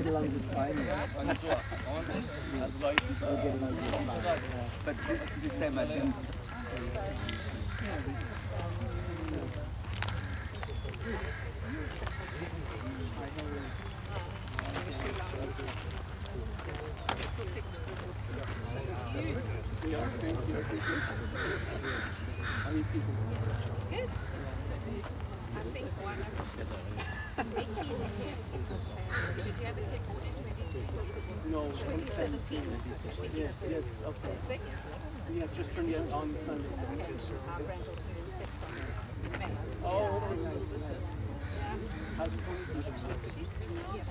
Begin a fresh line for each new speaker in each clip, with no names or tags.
get along just fine. But this time I didn't.
Good. I think one of Vicky's kids is a Sarah. Did you have a kid?
No.
2017.
Yes, okay.
6?
Yeah, just turned it on Sunday.
Our grandchildren turning 6 on May.
Oh, okay. How's it going?
Yes.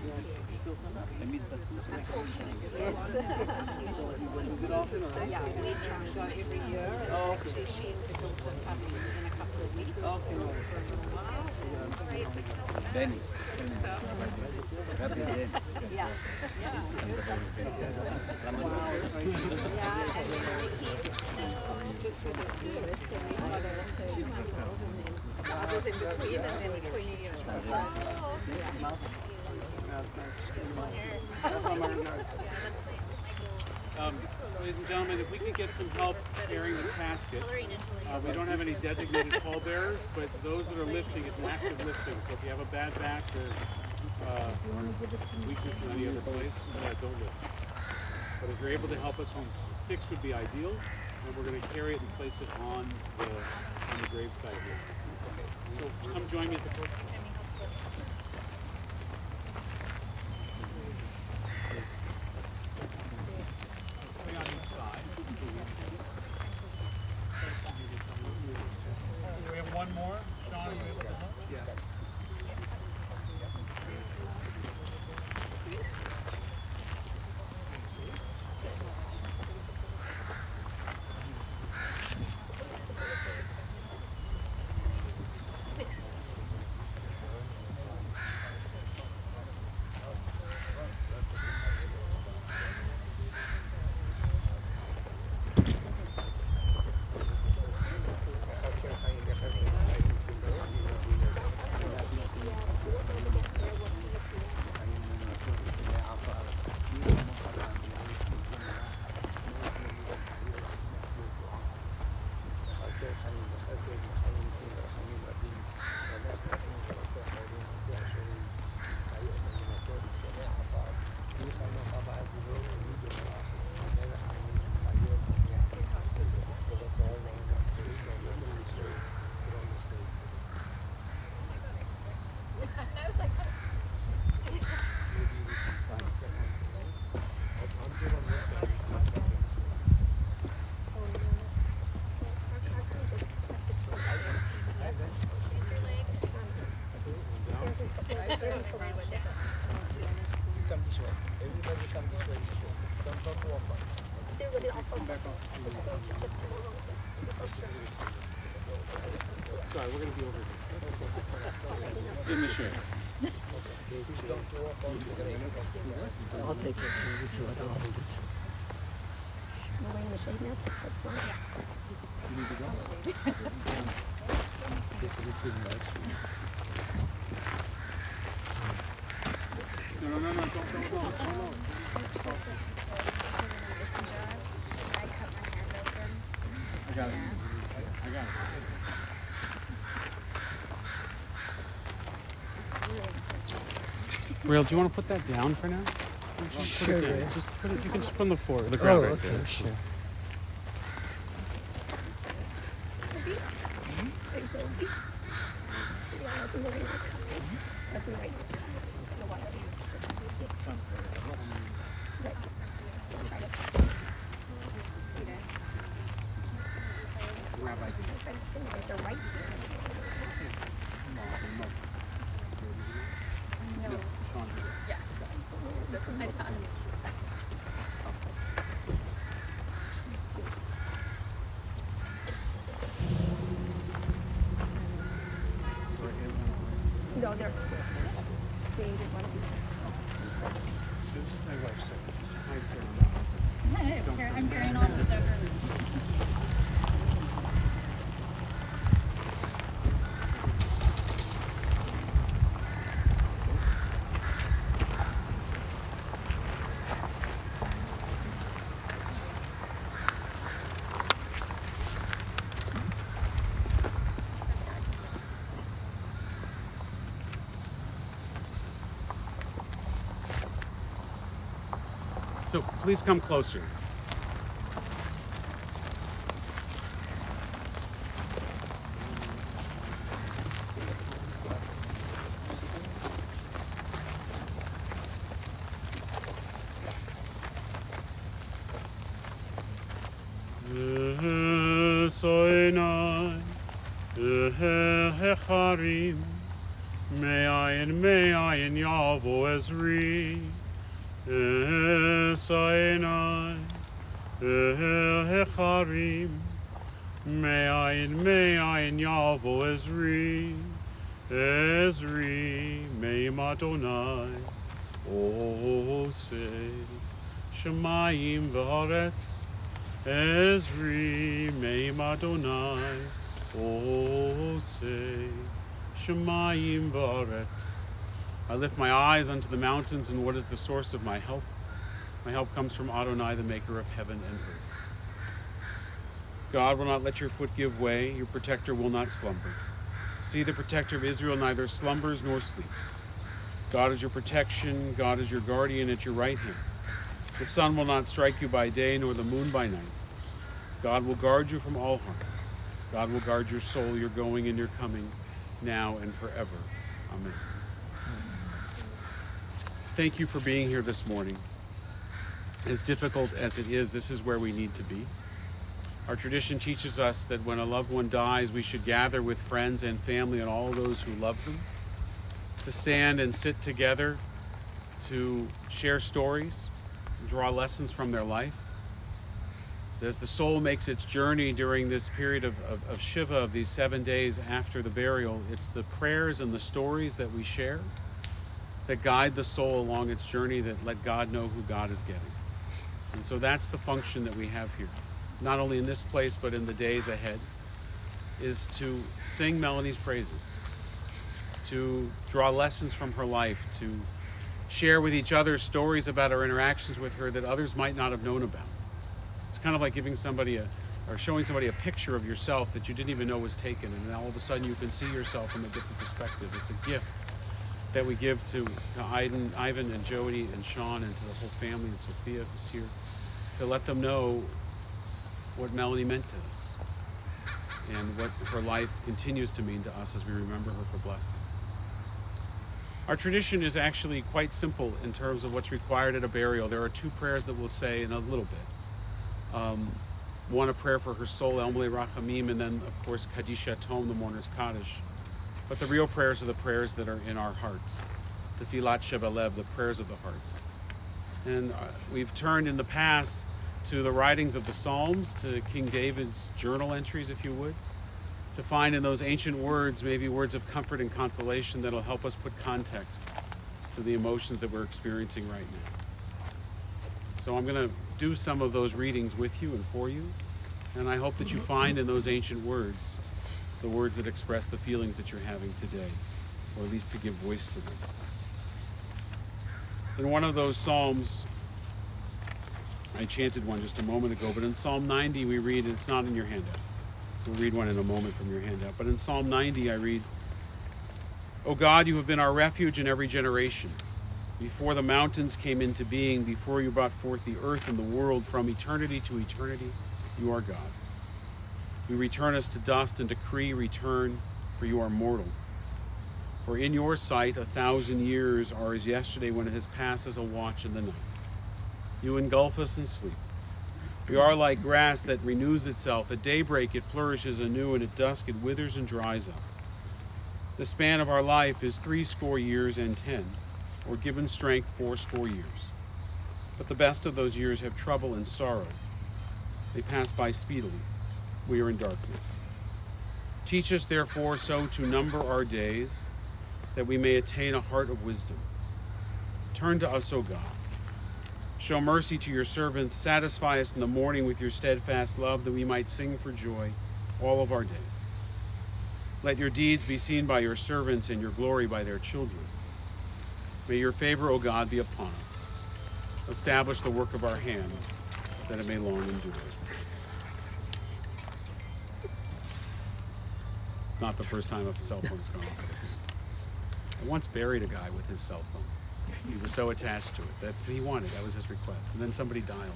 Still some up?
Unfortunately,
Is it often or?
yeah, we go every year. And
Oh, okay.
actually, she and her daughter come in a couple of weeks.
Okay.
For a little while.
Danny. Rabbi Dan.
Yeah. Yeah. Wow. Yeah, and so he's just for the kids, and we got a 2-month-old, and then others in between, and then 20 years.
Ladies and gentlemen, if we can get some help carrying the casket. We don't have any designated pallbearers, but those that are lifting, it's an active lifting. So if you have a bad back or weakness in any other place, don't lift. But if you're able to help us, 6 would be ideal, and we're going to carry it and place it on the grave site here. So come join me at the podium. On each side. We have one more. Sean, are you able to help? Yes. Sorry, we're going to be over here. In the shade.
I'll take it. If you want, I'll hold it.
We're in the shade now.
You need to go? This is really nice.
No, don't.
I cut my hand open.
I got it. Real, do you want to put that down for now?
Sure.
Put it down. Just put it. You can just put it on the floor, the ground right there.
Sure.
No, they're at school. They didn't want to be there.
This is my wife, Sarah. Hi, Sarah.
I'm carrying all this over.
So please come closer. Soinai, hecharim, me'ayin yavo ezri, soinai, hecharim, me'ayin yavo ezri, me'im Adonai, osei, shemayim v'aretz, Ezri me'im Adonai, osei, shemayim v'aretz. I lift my eyes unto the mountains, and what is the source of my help? My help comes from Adonai, the maker of heaven and earth. God will not let your foot give way, your protector will not slumber. See, the protector of Israel neither slumbers nor sleeps. God is your protection, God is your guardian at your right hand. The sun will not strike you by day, nor the moon by night. God will guard you from all harm. God will guard your soul, your going and your coming, now and forever. Amen. Thank you for being here this morning. As difficult as it is, this is where we need to be. Our tradition teaches us that when a loved one dies, we should gather with friends and family and all those who love them, to stand and sit together, to share stories, draw lessons from their life. As the soul makes its journey during this period of Shiva, of these 7 days after the burial, it's the prayers and the stories that we share that guide the soul along its journey, that let God know who God is getting. And so that's the function that we have here, not only in this place, but in the days ahead, is to sing Melanie's praises, to draw lessons from her life, to share with each other stories about our interactions with her that others might not have known about. It's kind of like giving somebody or showing somebody a picture of yourself that you didn't even know was taken, and then all of a sudden you can see yourself from a different perspective. It's a gift that we give to Ivan and Jody and Sean and to the whole family and Sophia who's here, to let them know what Melanie meant to us and what her life continues to mean to us as we remember her for blessings. Our tradition is actually quite simple in terms of what's required at a burial. There are 2 prayers that we'll say in a little bit. One, a prayer for her soul, Elmele Rachamim, and then, of course, Kadisha Tom, the mourner's Kaddish. But the real prayers are the prayers that are in our hearts, Tefilat Shebelev, the prayers of the hearts. And we've turned in the past to the writings of the Psalms, to King David's journal entries, if you would, to find in those ancient words maybe words of comfort and consolation that'll help us put context to the emotions that we're experiencing right now. So I'm going to do some of those readings with you and for you, and I hope that you find in those ancient words the words that express the feelings that you're having today, or at least to give voice to them. In one of those Psalms, I chanted one just a moment ago, but in Psalm 90 we read, and it's not in your handout. We'll read one in a moment from your handout, but in Psalm 90 I read, "O God, you have been our refuge in every generation. Before the mountains came into being, before you brought forth the earth and the world, from eternity to eternity, you are God. You return us to dust and decree return, for you are mortal. For in your sight 1,000 years are as yesterday when it has passed as a watch in the night. You engulf us in sleep. We are like grass that renews itself. At daybreak it flourishes anew, and at dusk it withers and dries up. The span of our life is 80 years and 10, or given strength 80 years. But the best of those years have trouble and sorrow. They pass by speedily. We are in darkness. Teach us, therefore, so to number our days, that we may attain a heart of wisdom. Turn to us, O God. Show mercy to your servants. Satisfy us in the morning with your steadfast love, that we might sing for joy all of our days. Let your deeds be seen by your servants, and your glory by their children. May your favor, O God, be upon us. Establish the work of our hands, that it may long endure." It's not the first time a cell phone's gone off. I once buried a guy with his cell phone. He was so attached to it. That's what he wanted. That was his request. And then somebody dialed.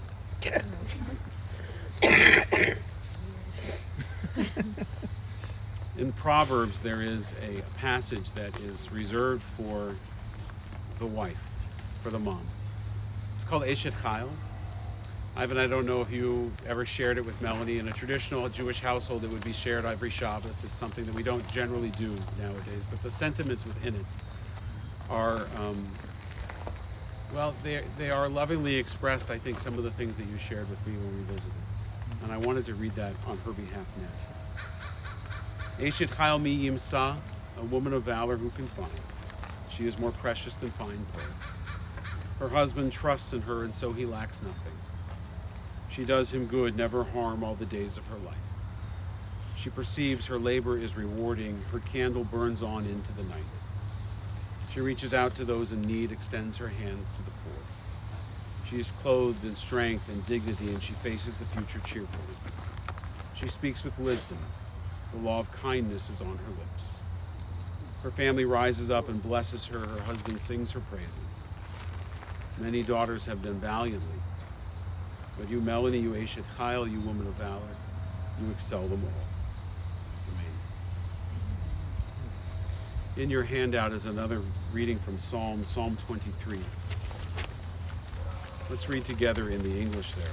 In Proverbs, there is a passage that is reserved for the wife, for the mom. It's called Eshet Chayil. Ivan, I don't know if you ever shared it with Melanie. In a traditional Jewish household, it would be shared every Shabbos. It's something that we don't generally do nowadays, but the sentiments within it are, well, they are lovingly expressed, I think, some of the things that you shared with me when we visited. And I wanted to read that on her behalf now. Eshet Chayil mi yimsa, a woman of valor who can find. She is more precious than fine pearls. Her husband trusts in her, and so he lacks nothing. She does him good, never harm all the days of her life. She perceives her labor is rewarding. Her candle burns on into the night. She reaches out to those in need, extends her hands to the poor. She is clothed in strength and dignity, and she faces the future cheerfully. She speaks with wisdom. The law of kindness is on her lips. Her family rises up and blesses her. Her husband sings her praises. Many daughters have done valiantly. But you, Melanie, you Eshet Chayil, you woman of valor, you excel them all. Amen. In your handout is another reading from Psalm 23. Let's read together in the English there.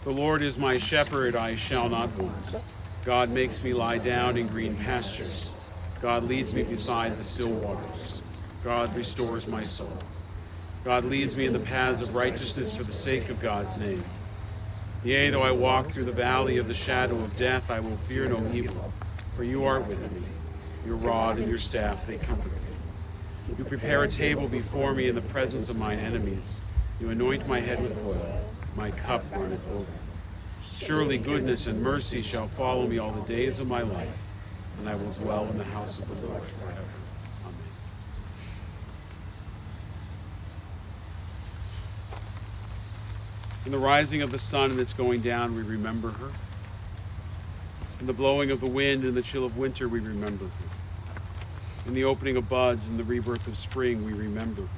The Lord is my shepherd, I shall not want. God makes me lie down in green pastures. God leads me beside the still waters. God restores my soul. God leads me in the paths of righteousness for the sake of God's name. Yea, though I walk through the valley of the shadow of death, I will fear no evil, for you are with me. Your rod and your staff, they comfort me. You prepare a table before me in the presence of mine enemies. You anoint my head with oil. My cup runneth over. Surely goodness and mercy shall follow me all the days of my life, and I will dwell in the house of the Lord forever. Amen. In the rising of the sun and its going down, we remember her. In the blowing of the wind and the chill of winter, we remember her. In the opening of buds and the rebirth of spring, we remember her.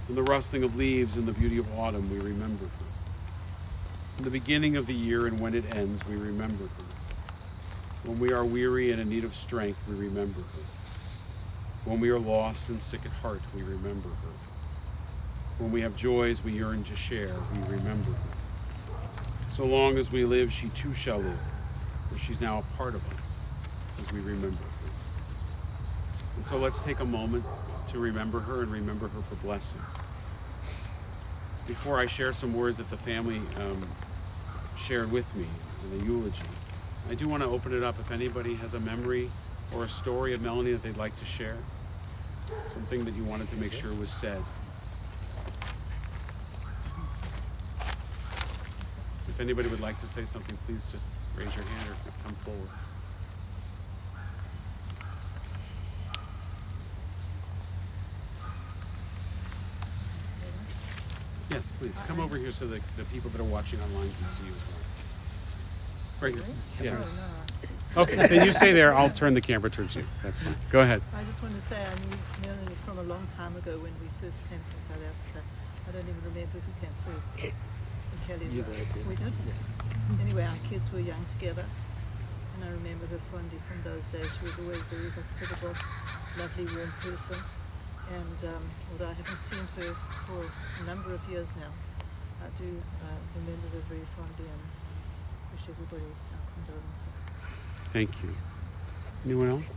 In the rustling of leaves and the beauty of autumn, we remember her. In the beginning of the year and when it ends, we remember her. When we are weary and in need of strength, we remember her. When we are lost and sick at heart, we remember her. When we have joys we yearn to share, we remember her. So long as we live, she too shall live, for she's now a part of us as we remember her. And so let's take a moment to remember her and remember her for blessing. Before I share some words that the family shared with me in the eulogy, I do want to open it up if anybody has a memory or a story of Melanie that they'd like to share, something that you wanted to make sure was said. If anybody would like to say something, please just raise your hand or come forward. Yes, please. Come over here so that the people that are watching online can see you as well. Right here. Yes. Okay, then you stay there. I'll turn the camera towards you. That's fine. Go ahead.
I just want to say I knew Melanie from a long time ago when we first came from South Africa. I don't even remember who came first. Kalley. We did? Anyway, our kids were young together, and I remember her fondly from those days. She was always very hospitable, lovely, warm person. And although I haven't seen her for a number of years now, I do remember her very fondly and wish everybody our condolences.
Thank you. Anyone else?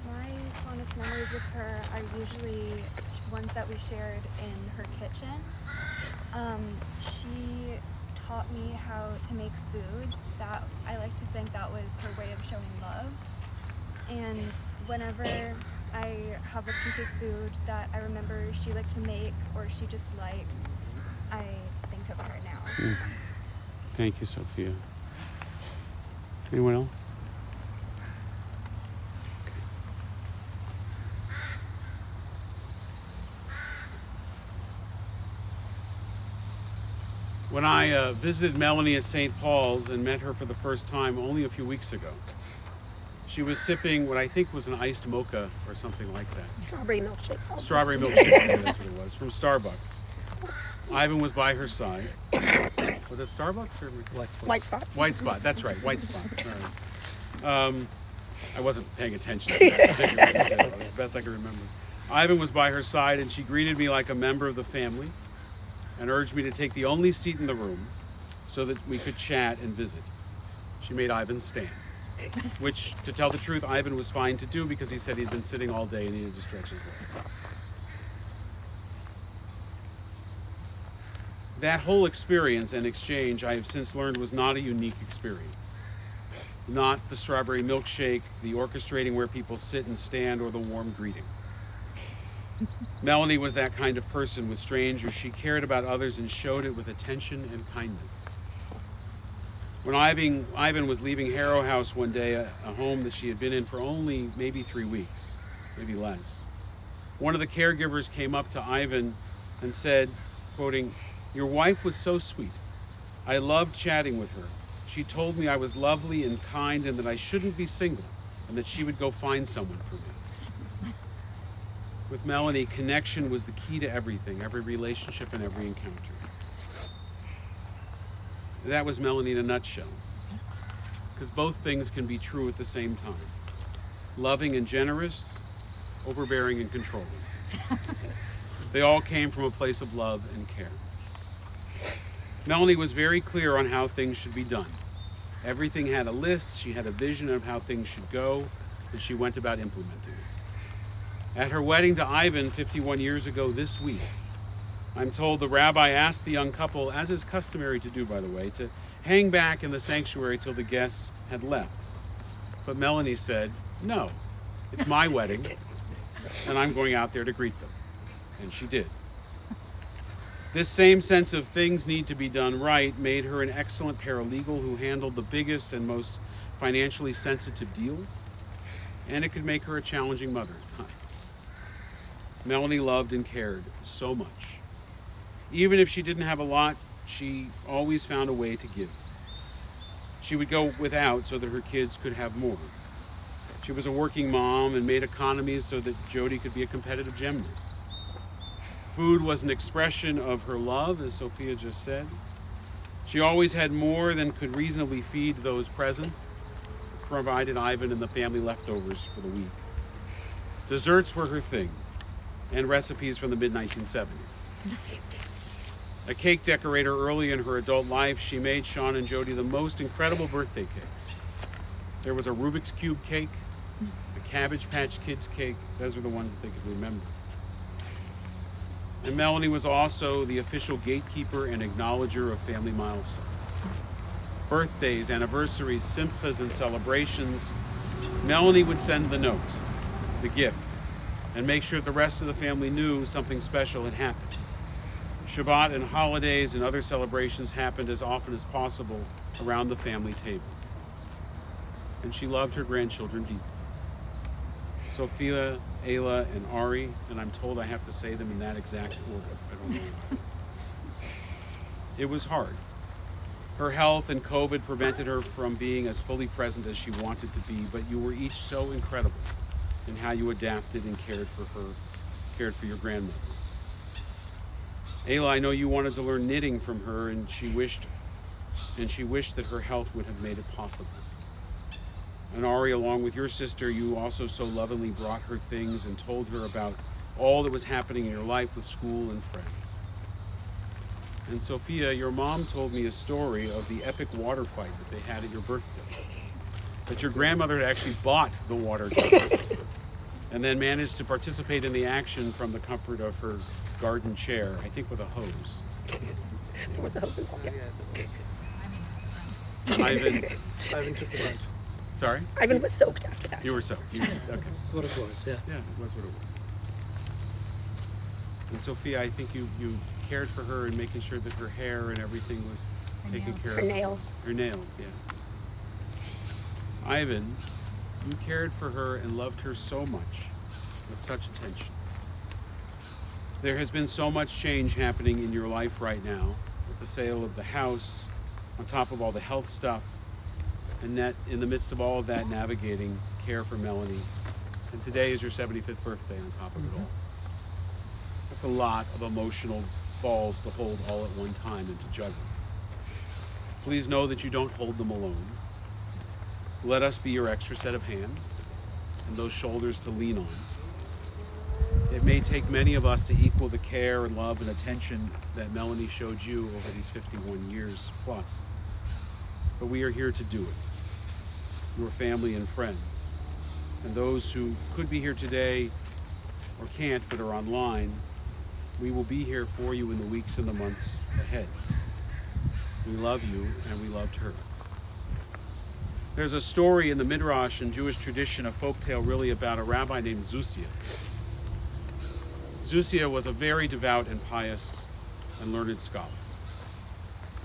My fondest memories with her are usually ones that we shared in her kitchen. She taught me how to make food. That I like to think that was her way of showing love. And whenever I have a piece of food that I remember she liked to make or she just liked, I think of her now.
Thank you, Sophia. Anyone else? When I visited Melanie at St. Paul's and met her for the first time only a few weeks ago, she was sipping what I think was an iced mocha or something like that.
Strawberry milkshake.
Strawberry milkshake, that's what it was, from Starbucks. Ivan was by her side. Was it Starbucks or
White Spot.
White Spot? That's right, White Spot. Sorry. I wasn't paying attention to that particular detail. It's the best I can remember. Ivan was by her side, and she greeted me like a member of the family and urged me to take the only seat in the room so that we could chat and visit. She made Ivan stand, which, to tell the truth, Ivan was fine to do because he said he'd been sitting all day and needed to stretch his legs. That whole experience and exchange, I have since learned, was not a unique experience. Not the strawberry milkshake, the orchestrating where people sit and stand, or the warm greeting. Melanie was that kind of person with strangers. She cared about others and showed it with attention and kindness. When Ivan was leaving Harrow House one day, a home that she had been in for only maybe 3 weeks, maybe less, one of the caregivers came up to Ivan and said, quoting, "Your wife was so sweet. I loved chatting with her. She told me I was lovely and kind and that I shouldn't be single and that she would go find someone for me." With Melanie, connection was the key to everything, every relationship and every encounter. That was Melanie in a nutshell. Because both things can be true at the same time. Loving and generous, overbearing and controlling. They all came from a place of love and care. Melanie was very clear on how things should be done. Everything had a list, she had a vision of how things should go, and she went about implementing it. At her wedding to Ivan 51 years ago this week, I'm told the rabbi asked the young couple, as is customary to do by the way, to hang back in the sanctuary till the guests had left. But Melanie said, "No, it's my wedding, and I'm going out there to greet them." And she did. This same sense of things need to be done right made her an excellent paralegal who handled the biggest and most financially sensitive deals, and it could make her a challenging mother at times. Melanie loved and cared so much. Even if she didn't have a lot, she always found a way to give. She would go without so that her kids could have more. She was a working mom and made economies so that Jody could be a competitive gymnast. Food was an expression of her love, as Sophia just said. She always had more than could reasonably feed those present, provided Ivan and the family leftovers for the week. Desserts were her thing, and recipes from the mid-1970s. A cake decorator early in her adult life, she made Sean and Jody the most incredible birthday cakes. There was a Rubik's Cube cake, a Cabbage Patch Kids cake. Those are the ones that they could remember. And Melanie was also the official gatekeeper and acknowledger of family milestones. Birthdays, anniversaries, simchas, and celebrations, Melanie would send the note, the gift, and make sure the rest of the family knew something special had happened. Shabbat and holidays and other celebrations happened as often as possible around the family table. And she loved her grandchildren deeply. Sophia, Ayla, and Ari, and I'm told I have to say them in that exact order. I don't know why. It was hard. Her health and COVID prevented her from being as fully present as she wanted to be, but you were each so incredible in how you adapted and cared for her, cared for your grandmother. Ayla, I know you wanted to learn knitting from her, and she wished that her health would have made it possible. And Ari, along with your sister, you also so lovingly brought her things and told her about all that was happening in your life with school and friends. And Sophia, your mom told me a story of the epic water fight that they had at your birthday. That your grandmother had actually bought the water jugs and then managed to participate in the action from the comfort of her garden chair, I think with a hose.
With the hose involved, yeah.
Ivan took the bus.
Sorry?
Ivan was soaked after that.
You were soaked. Okay.
That's what it was, yeah.
Yeah, it was what it was. And Sophia, I think you cared for her in making sure that her hair and everything was taken care of.
Her nails.
Her nails, yeah. Ivan, you cared for her and loved her so much, with such attention. There has been so much change happening in your life right now, with the sale of the house, on top of all the health stuff, and that in the midst of all of that, navigating care for Melanie. And today is your 75th birthday on top of it all. That's a lot of emotional balls to hold all at one time and to juggle. Please know that you don't hold them alone. Let us be your extra set of hands and those shoulders to lean on. It may take many of us to equal the care and love and attention that Melanie showed you over these 51 years plus. But we are here to do it. Your family and friends, and those who could be here today or can't but are online, we will be here for you in the weeks and the months ahead. We love you and we loved her. There's a story in the Midrash and Jewish tradition, a folktale really about a rabbi named Zusia. Zusia was a very devout and pious and learned scholar.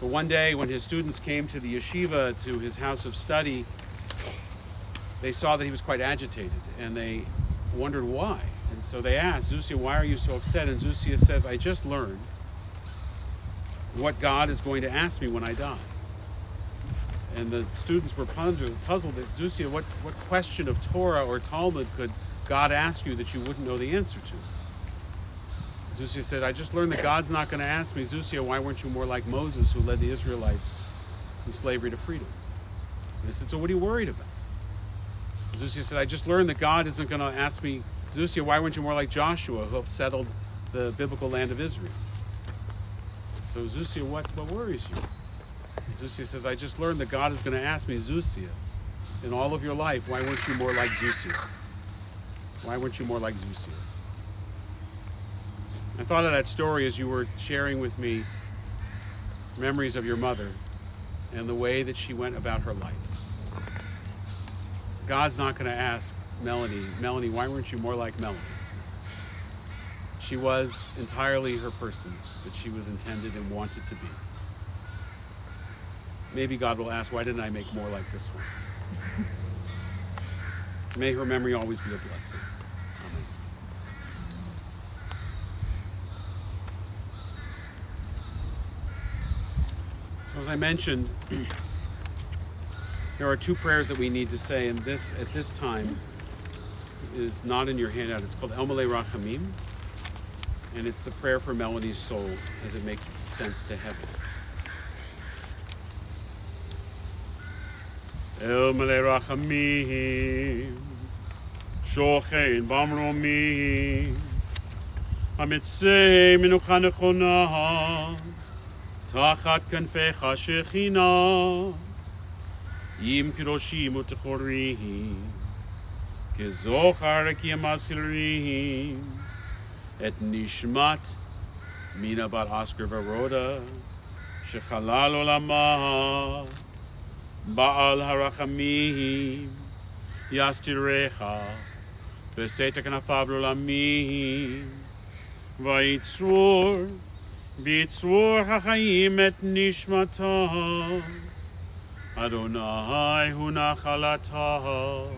But one day when his students came to the yeshiva, to his house of study, they saw that he was quite agitated and they wondered why. And so they asked, Zusia, why are you so upset? And Zusia says, I just learned what God is going to ask me when I die. And the students were puzzled. Zusia, what question of Torah or Talmud could God ask you that you wouldn't know the answer to? Zusia said, I just learned that God's not going to ask me, Zusia, why weren't you more like Moses, who led the Israelites from slavery to freedom? And they said, so what are you worried about? Zusia said, I just learned that God isn't going to ask me, Zusia, why weren't you more like Joshua, who helped settle the biblical land of Israel? So Zusia, what worries you? Zusia says, I just learned that God is going to ask me, Zusia, in all of your life, why weren't you more like Zusia? Why weren't you more like Zusia? I thought of that story as you were sharing with me memories of your mother and the way that she went about her life. God's not going to ask Melanie, why weren't you more like Melanie? She was entirely her person that she was intended and wanted to be. Maybe God will ask, why didn't I make more like this one? May her memory always be a blessing. Amen. So as I mentioned, there are two prayers that we need to say, and this, at this time, is not in your handout. It's called El Malei Rachamim, and it's the prayer for Melanie's soul as it makes its ascent to heaven. El Malei Rachamim, Shochein Bamromim, Hamitzei Menucha Nechona, Tachat Kanfecha Shechina, Yim Kiroshim Utechorim, Kezochar Ki Amasilrim, Et Nishmat Mina Bar Asker Varoda, Shechalal Olamah, Baal Harachamim, Yastirecha, Veseta Kanafav Olamim, Vaitzur, Bitzur HaChaim Et Nishmata, Adonai hu nachalata,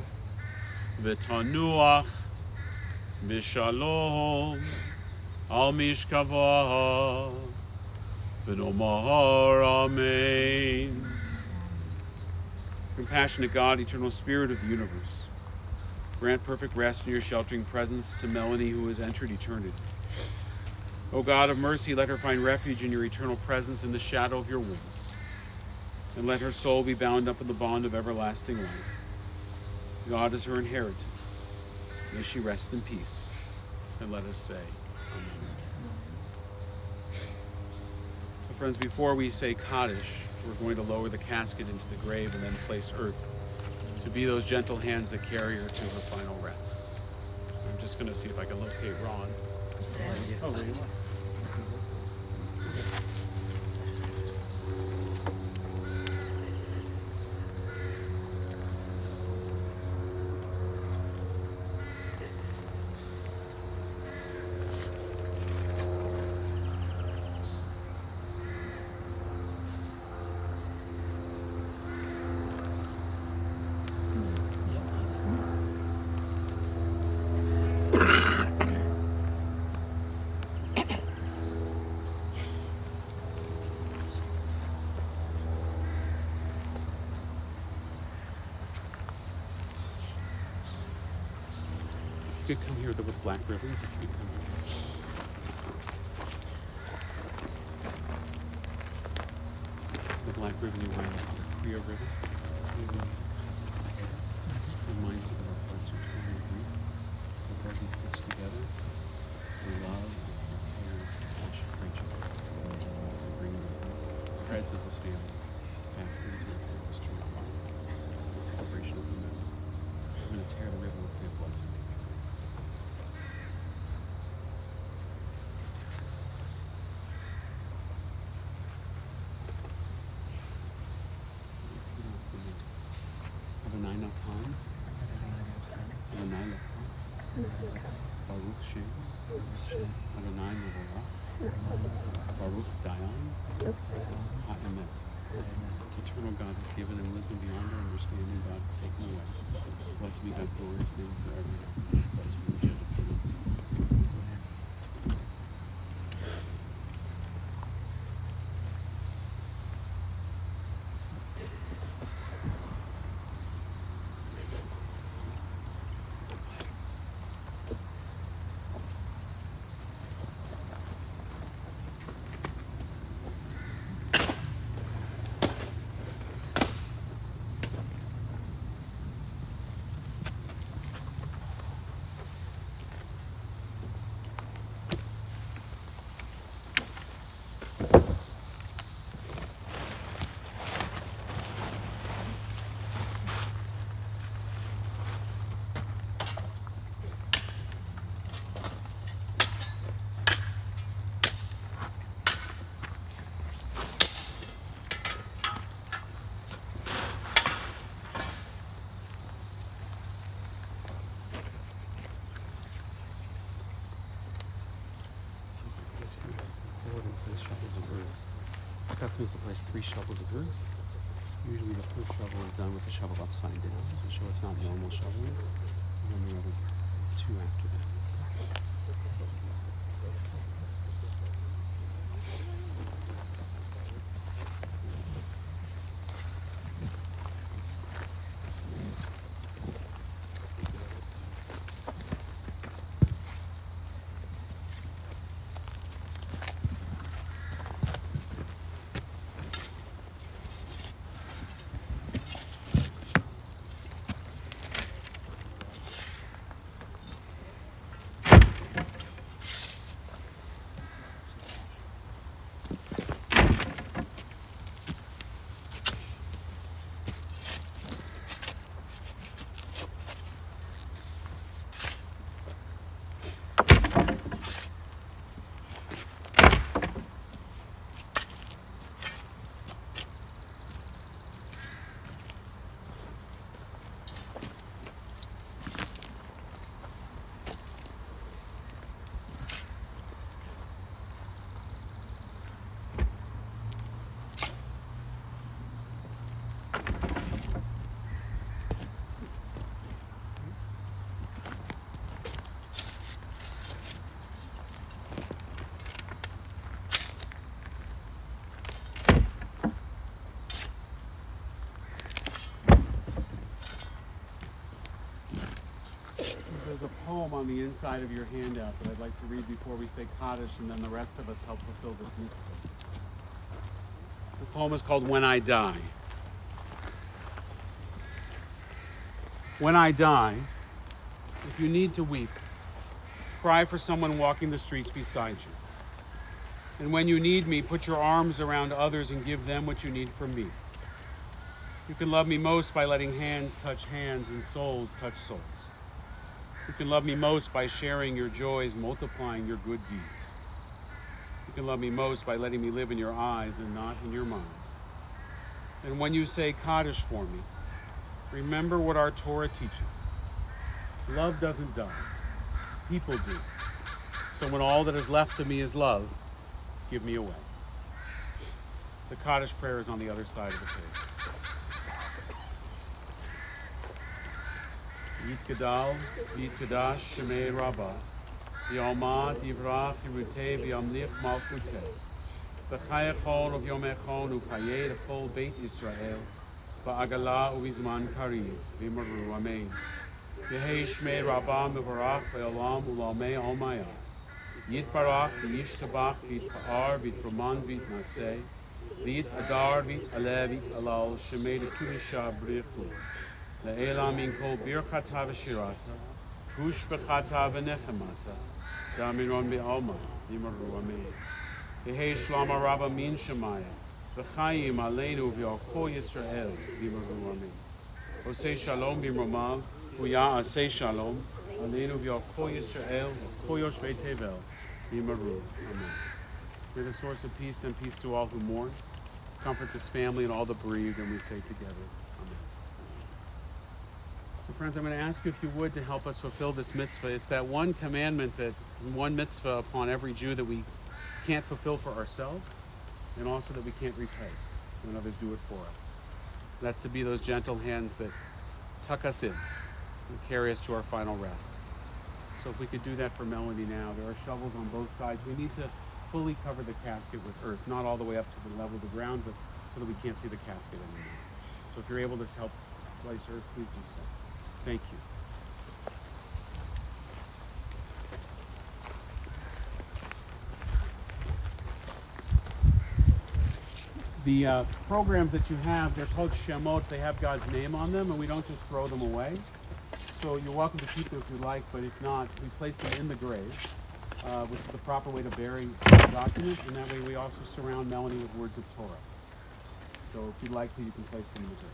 v'tanuach b'shalom al mishkava, v'nomar amen. Compassionate God, eternal Spirit of the universe, grant perfect rest in your sheltering presence to Melanie who has entered eternity. O God of mercy, let her find refuge in your eternal presence in the shadow of your wings, and let her soul be bound up in the bond of everlasting life. God is her inheritance. May she rest in peace. And let us say, Amen. So friends, before we say Kaddish, we're going to lower the casket into the grave and then place earth to be those gentle hands that carry her to her final rest. I'm just going to see if I can locate Ron. Oh, there you are. you could come here with black ribbons, if you could come here. The black ribbon you wear, the Kriya ribbon. Reminds us that our hearts are truly deep. Our hearts are stitched together. We love, care, passion for each other. We bring the threads of this family back into the history of life. The celebration of the memory. I'm going to tear the ribbon and say a blessing together. Adonai Natan, Adonai Lecha, Baruch Shem, Adonai Nevorach, Baruch Dayan, HaEmet. Eternal God has given him wisdom beyond our understanding. God has taken away. Blessed be God's glorious name forever. Blessed be the judge of the world. Custom is to place 3 shovels of earth. Usually the first shovel is done with the shovel upside down to show it's not normal shoveling. And then the other 2 after that. There's a poem on the inside of your handout that I'd like to read before we say Kaddish, and then the rest of us help fulfill this mitzvah. The poem is called When I Die. When I die, if you need to weep, cry for someone walking the streets beside you. And when you need me, put your arms around others and give them what you need from me. You can love me most by letting hands touch hands and souls touch souls. You can love me most by sharing your joys, multiplying your good deeds. You can love me most by letting me live in your eyes and not in your mind. And when you say Kaddish for me, remember what our Torah teaches. Love doesn't die. People do. So when all that is left of me is love, give me away. The Kaddish prayer is on the other side of the page. Yitgadal, Yitkadash, Shemei Rabbah, Yalma, Divrach, Yeruteh, V'yamlich Malchuteh, V'chayachon of Yomechon, U'chayeh, L'chol Beit Yisrael, V'agala U'vizman Karim, V'maru, Amen. Yehi Shmei Rabbah Mevarach Ve'olam Ulamei Omaya. Yitbarach V'yishtabach V'yitpa'ar V'yitroman V'yitnaseh V'yit Adar V'yit Aleh V'yit Alal Shemei L'Tunisha B'richu Le'ela Min Kol Birchata V'shirata Push B'chata V'nechemata Damiron Be'alma Yimaru Amen. Yehi Shlama Rabba Min Shemaya V'chayim Aleinu V'yalko Yisrael Yimaru Amen. Osei Shalom B'Romav Huya Asei Shalom Aleinu V'yalko Yisrael V'ko Yoshvei Tevel Yimaru Amen. May the source of peace and peace to all who mourn, comfort this family and all the bereaved, and we say together, Amen. So friends, I'm going to ask you if you would to help us fulfill this mitzvah. It's that one commandment, that one mitzvah upon every Jew that we can't fulfill for ourselves, and also that we can't repay when others do it for us. That to be those gentle hands that tuck us in and carry us to our final rest. So if we could do that for Melanie now. There are shovels on both sides. We need to fully cover the casket with earth, not all the way up to the level of the ground, but so that we can't see the casket anymore. So if you're able to help place earth, please do so. Thank you. The programs that you have, they're called Shemot. They have God's name on them, and we don't just throw them away. So you're welcome to keep them if you like, but if not, we place them in the grave, which is the proper way to bury documents, and that way we also surround Melanie with words of Torah. So if you'd like to, you can place them in the grave.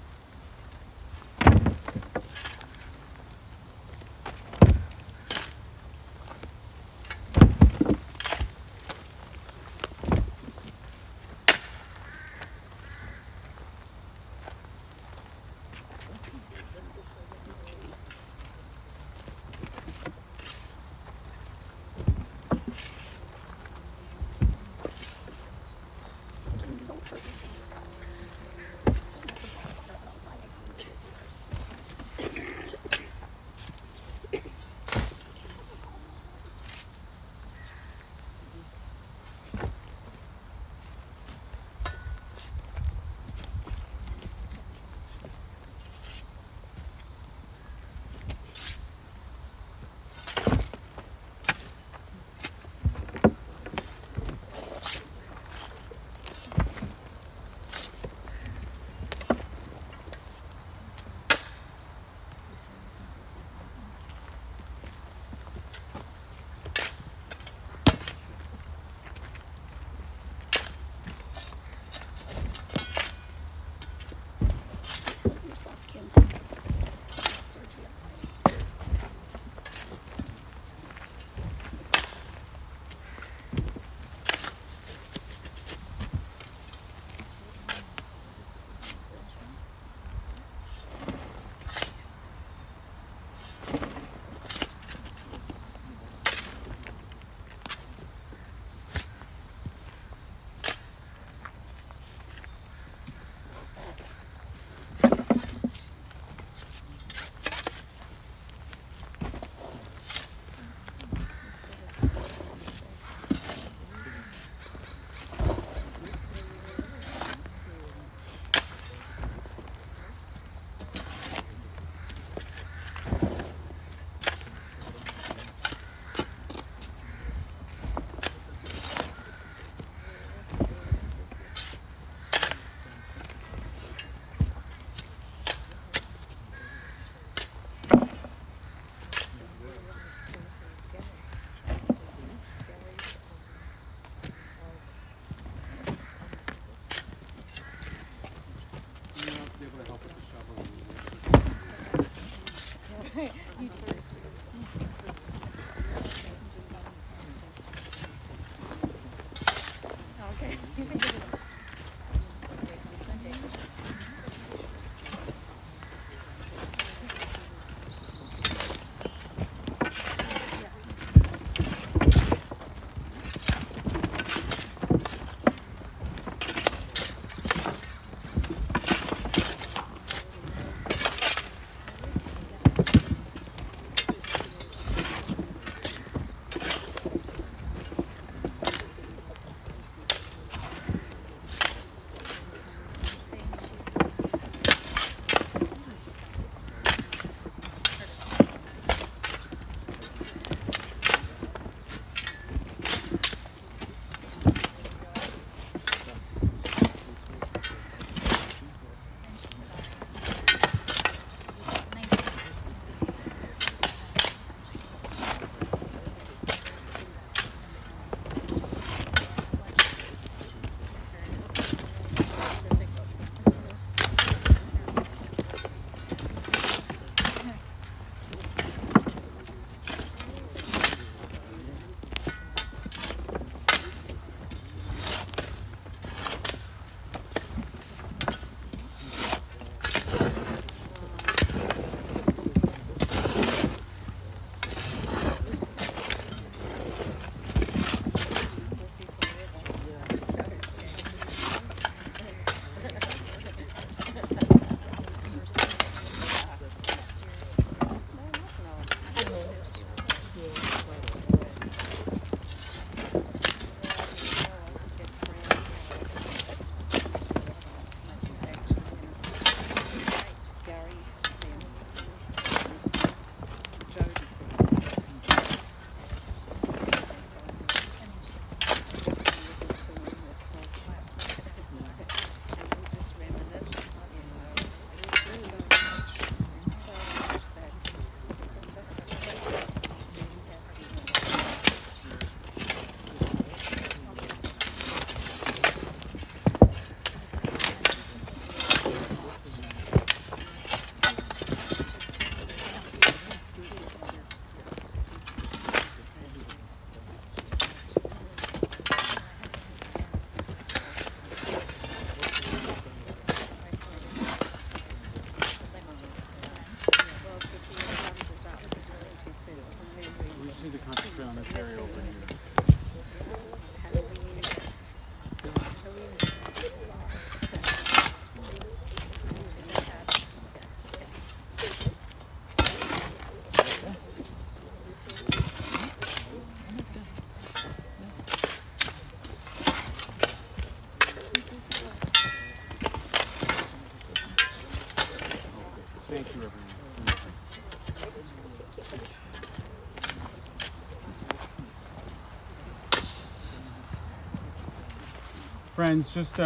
Friends, just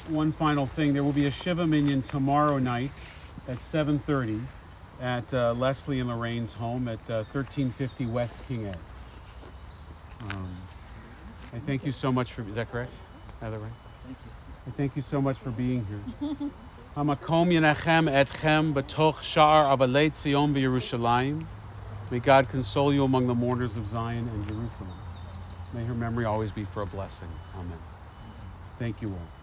one final thing. There will be a Shiva Minyan tomorrow night at 7:30 at Leslie and Lorraine's home at 1350 West King Ave. I thank you so much for, is that correct? Either way? Thank you. I thank you so much for being here. Hamakom yenachem etchem b'toch sha'ar avalei Tzion v'Yerushalayim. May God console you among the mourners of Zion and Jerusalem. May her memory always be for a blessing. Amen. Thank you all.